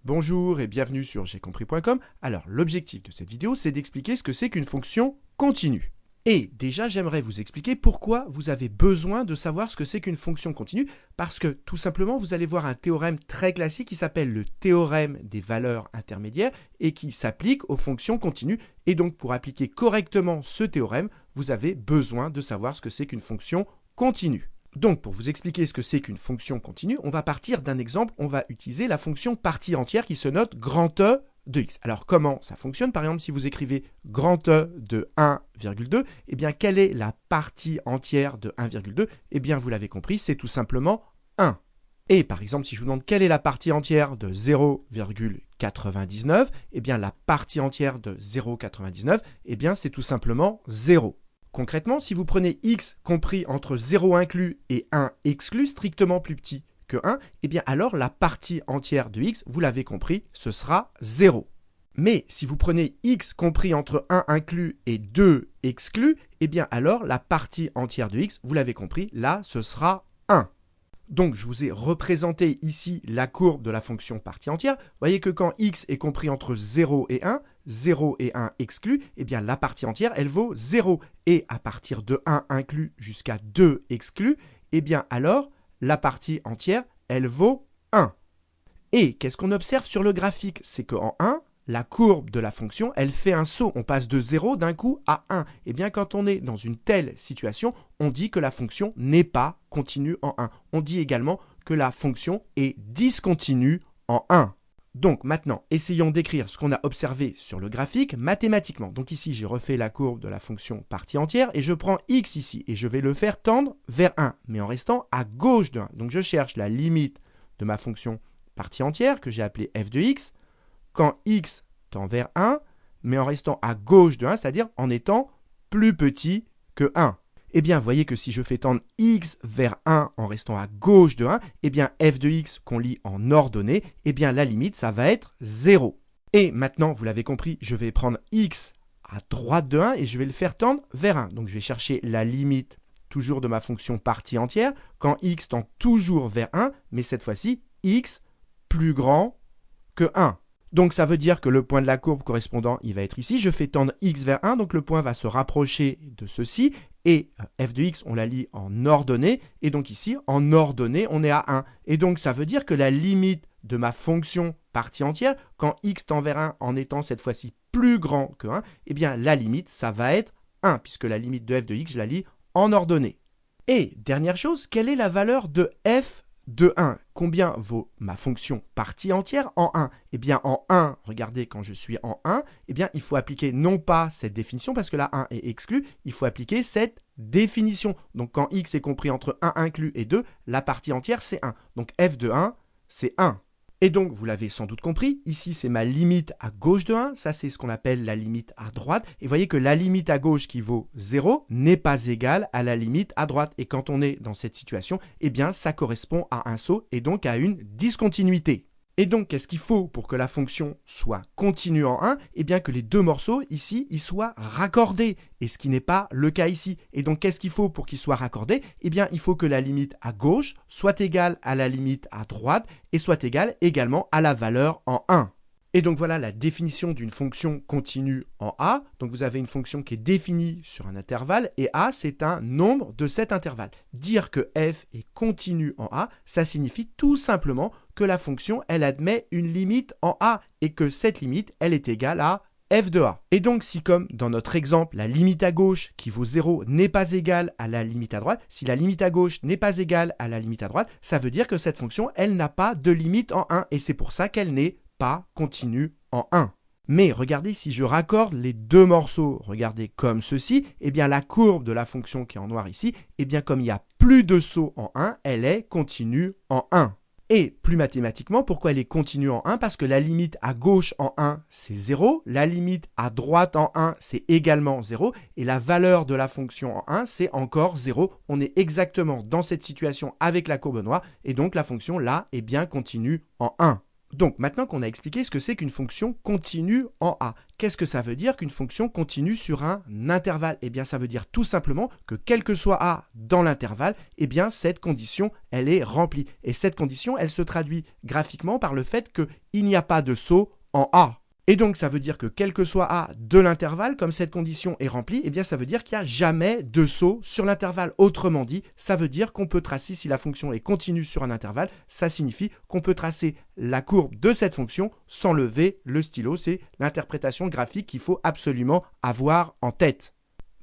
Bonjour et bienvenue sur jcompris.com. Alors, l'objectif de cette vidéo, c'est d'expliquer ce que c'est qu'une fonction continue. Et déjà, j'aimerais vous expliquer pourquoi vous avez besoin de savoir ce que c'est qu'une fonction continue, parce que tout simplement, vous allez voir un théorème très classique qui s'appelle le théorème des valeurs intermédiaires et qui s'applique aux fonctions continues. Et donc, pour appliquer correctement ce théorème, vous avez besoin de savoir ce que c'est qu'une fonction continue. Donc, pour vous expliquer ce que c'est qu'une fonction continue, on va partir d'un exemple. On va utiliser la fonction partie entière qui se note grand E de x. Alors, comment ça fonctionne? Par exemple, si vous écrivez grand E de 1,2, eh bien, quelle est la partie entière de 1,2? Eh bien, vous l'avez compris, c'est tout simplement 1. Et par exemple, si je vous demande quelle est la partie entière de 0,99, eh bien, la partie entière de 0,99, eh bien, c'est tout simplement 0. Concrètement, si vous prenez x compris entre 0 inclus et 1 exclu, strictement plus petit que 1, eh bien alors la partie entière de x, vous l'avez compris, ce sera 0. Mais si vous prenez x compris entre 1 inclus et 2 exclu, eh bien alors la partie entière de x, vous l'avez compris, là ce sera 1. Donc je vous ai représenté ici la courbe de la fonction partie entière. Vous voyez que quand x est compris entre 0 et 1, 0 et 1 exclus, eh bien la partie entière, elle vaut 0. Et à partir de 1 inclus jusqu'à 2 exclus, eh bien alors la partie entière, elle vaut 1. Et qu'est-ce qu'on observe sur le graphique? C'est qu'en 1, la courbe de la fonction, elle fait un saut. On passe de 0 d'un coup à 1. Et bien, quand on est dans une telle situation, on dit que la fonction n'est pas continue en 1. On dit également que la fonction est discontinue en 1. Donc maintenant, essayons d'écrire ce qu'on a observé sur le graphique mathématiquement. Donc ici, j'ai refait la courbe de la fonction partie entière et je prends x ici et je vais le faire tendre vers 1, mais en restant à gauche de 1. Donc je cherche la limite de ma fonction partie entière que j'ai appelée f de x quand x tend vers 1, mais en restant à gauche de 1, c'est-à-dire en étant plus petit que 1. Eh bien, vous voyez que si je fais tendre x vers 1 en restant à gauche de 1, eh bien, f de x qu'on lit en ordonnée, eh bien, la limite, ça va être 0. Et maintenant, vous l'avez compris, je vais prendre x à droite de 1 et je vais le faire tendre vers 1. Donc, je vais chercher la limite toujours de ma fonction partie entière quand x tend toujours vers 1, mais cette fois-ci, x plus grand que 1. Donc, ça veut dire que le point de la courbe correspondant, il va être ici. Je fais tendre x vers 1, donc le point va se rapprocher de ceci. Et f de x, on la lit en ordonnée. Et donc ici, en ordonnée, on est à 1. Et donc, ça veut dire que la limite de ma fonction partie entière, quand x tend vers 1 en étant cette fois-ci plus grand que 1, eh bien, la limite, ça va être 1, puisque la limite de f de x, je la lis en ordonnée. Et dernière chose, quelle est la valeur de f de 1? Combien vaut ma fonction partie entière en 1? Eh bien, en 1, regardez, quand je suis en 1, eh bien, il faut appliquer non pas cette définition, parce que la 1 est exclue, il faut appliquer cette définition. Donc, quand x est compris entre 1 inclus et 2, la partie entière, c'est 1. Donc, f de 1, c'est 1. Et donc, vous l'avez sans doute compris, ici, c'est ma limite à gauche de 1. Ça, c'est ce qu'on appelle la limite à droite. Et vous voyez que la limite à gauche qui vaut 0 n'est pas égale à la limite à droite. Et quand on est dans cette situation, eh bien, ça correspond à un saut et donc à une discontinuité. Et donc, qu'est-ce qu'il faut pour que la fonction soit continue en 1? Eh bien, que les deux morceaux, ici, ils soient raccordés. Et ce qui n'est pas le cas ici. Et donc, qu'est-ce qu'il faut pour qu'ils soient raccordés? Eh bien, il faut que la limite à gauche soit égale à la limite à droite et soit égale également à la valeur en 1. Et donc, voilà la définition d'une fonction continue en A. Donc, vous avez une fonction qui est définie sur un intervalle et A, c'est un nombre de cet intervalle. Dire que f est continue en A, ça signifie tout simplement que la fonction, elle admet une limite en A et que cette limite, elle est égale à f de A. Et donc, si comme dans notre exemple, la limite à gauche qui vaut 0 n'est pas égale à la limite à droite, si la limite à gauche n'est pas égale à la limite à droite, ça veut dire que cette fonction, elle n'a pas de limite en 1 et c'est pour ça qu'elle n'est pas continue en 1. Mais regardez, si je raccorde les deux morceaux, regardez comme ceci, eh bien la courbe de la fonction qui est en noir ici, eh bien comme il n'y a plus de saut en 1, elle est continue en 1. Et plus mathématiquement, pourquoi elle est continue en 1? Parce que la limite à gauche en 1, c'est 0, la limite à droite en 1, c'est également 0, et la valeur de la fonction en 1, c'est encore 0. On est exactement dans cette situation avec la courbe noire, et donc la fonction là est bien continue en 1. Donc maintenant qu'on a expliqué ce que c'est qu'une fonction continue en A, qu'est-ce que ça veut dire qu'une fonction continue sur un intervalle? Eh bien ça veut dire tout simplement que quel que soit A dans l'intervalle, eh bien cette condition elle est remplie. Et cette condition elle se traduit graphiquement par le fait qu'il n'y a pas de saut en A. Et donc ça veut dire que quel que soit A de l'intervalle, comme cette condition est remplie, eh bien ça veut dire qu'il n'y a jamais de saut sur l'intervalle. Autrement dit, ça veut dire qu'on peut tracer, si la fonction est continue sur un intervalle, ça signifie qu'on peut tracer la courbe de cette fonction sans lever le stylo. C'est l'interprétation graphique qu'il faut absolument avoir en tête.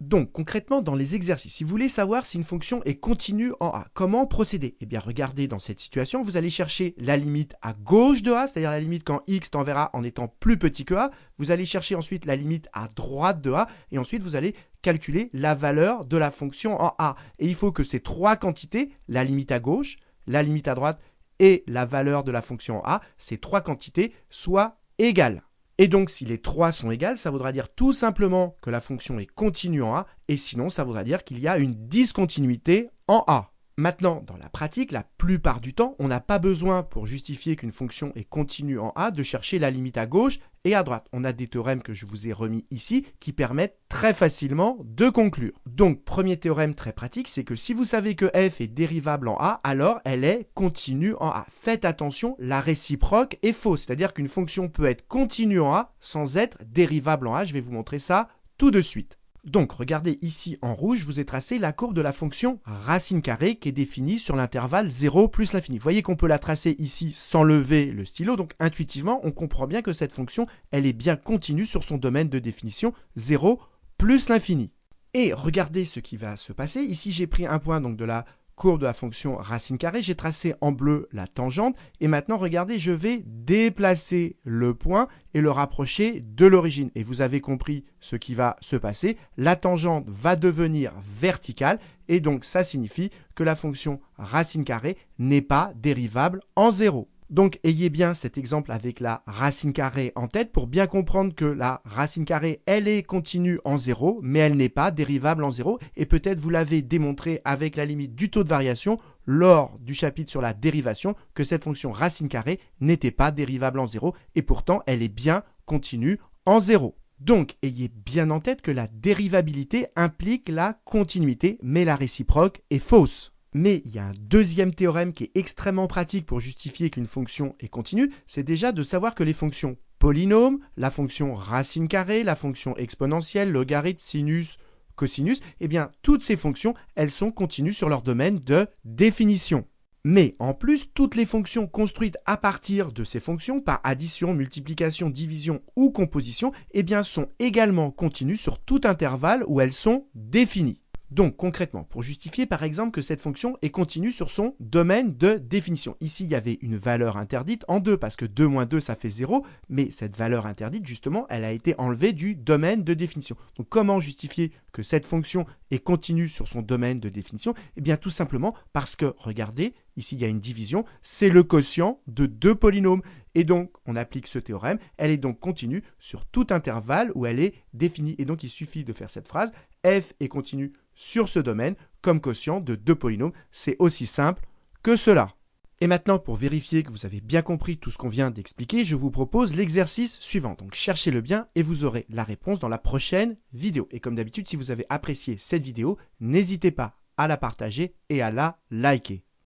Donc concrètement dans les exercices, si vous voulez savoir si une fonction est continue en A, comment procéder? Eh bien regardez dans cette situation, vous allez chercher la limite à gauche de A, c'est-à-dire la limite quand x tend vers A en étant plus petit que A. Vous allez chercher ensuite la limite à droite de A et ensuite vous allez calculer la valeur de la fonction en A. Et il faut que ces trois quantités, la limite à gauche, la limite à droite et la valeur de la fonction en A, ces trois quantités soient égales. Et donc, si les trois sont égales, ça voudra dire tout simplement que la fonction est continue en A, et sinon, ça voudra dire qu'il y a une discontinuité en A. Maintenant, dans la pratique, la plupart du temps, on n'a pas besoin, pour justifier qu'une fonction est continue en A, de chercher la limite à gauche et à droite. On a des théorèmes que je vous ai remis ici qui permettent très facilement de conclure. Donc, premier théorème très pratique, c'est que si vous savez que f est dérivable en A, alors elle est continue en A. Faites attention, la réciproque est fausse, c'est-à-dire qu'une fonction peut être continue en A sans être dérivable en A. Je vais vous montrer ça tout de suite. Donc, regardez ici en rouge, je vous ai tracé la courbe de la fonction racine carrée qui est définie sur l'intervalle 0 plus l'infini. Vous voyez qu'on peut la tracer ici sans lever le stylo, donc intuitivement, on comprend bien que cette fonction, elle est bien continue sur son domaine de définition 0 plus l'infini. Et regardez ce qui va se passer. Ici, j'ai pris un point donc de la courbe de la fonction racine carrée, j'ai tracé en bleu la tangente, et maintenant, regardez, je vais déplacer le point et le rapprocher de l'origine. Et vous avez compris ce qui va se passer. La tangente va devenir verticale, et donc ça signifie que la fonction racine carrée n'est pas dérivable en 0. Donc, ayez bien cet exemple avec la racine carrée en tête pour bien comprendre que la racine carrée, elle est continue en 0, mais elle n'est pas dérivable en 0. Et peut-être vous l'avez démontré avec la limite du taux de variation lors du chapitre sur la dérivation que cette fonction racine carrée n'était pas dérivable en 0 et pourtant elle est bien continue en 0. Donc, ayez bien en tête que la dérivabilité implique la continuité, mais la réciproque est fausse. Mais il y a un deuxième théorème qui est extrêmement pratique pour justifier qu'une fonction est continue, c'est déjà de savoir que les fonctions polynômes, la fonction racine carrée, la fonction exponentielle, logarithme, sinus, cosinus, eh bien toutes ces fonctions, elles sont continues sur leur domaine de définition. Mais en plus, toutes les fonctions construites à partir de ces fonctions, par addition, multiplication, division ou composition, eh bien sont également continues sur tout intervalle où elles sont définies. Donc concrètement, pour justifier par exemple que cette fonction est continue sur son domaine de définition. Ici, il y avait une valeur interdite en 2 parce que 2 moins 2, ça fait 0. Mais cette valeur interdite, justement, elle a été enlevée du domaine de définition. Donc comment justifier que cette fonction est continue sur son domaine de définition? Eh bien tout simplement parce que, regardez, ici il y a une division, c'est le quotient de deux polynômes. Et donc, on applique ce théorème, elle est donc continue sur tout intervalle où elle est définie. Et donc, il suffit de faire cette phrase, f est continue sur ce domaine comme quotient de deux polynômes. C'est aussi simple que cela. Et maintenant, pour vérifier que vous avez bien compris tout ce qu'on vient d'expliquer, je vous propose l'exercice suivant. Donc, cherchez-le bien et vous aurez la réponse dans la prochaine vidéo. Et comme d'habitude, si vous avez apprécié cette vidéo, n'hésitez pas à la partager et à la liker.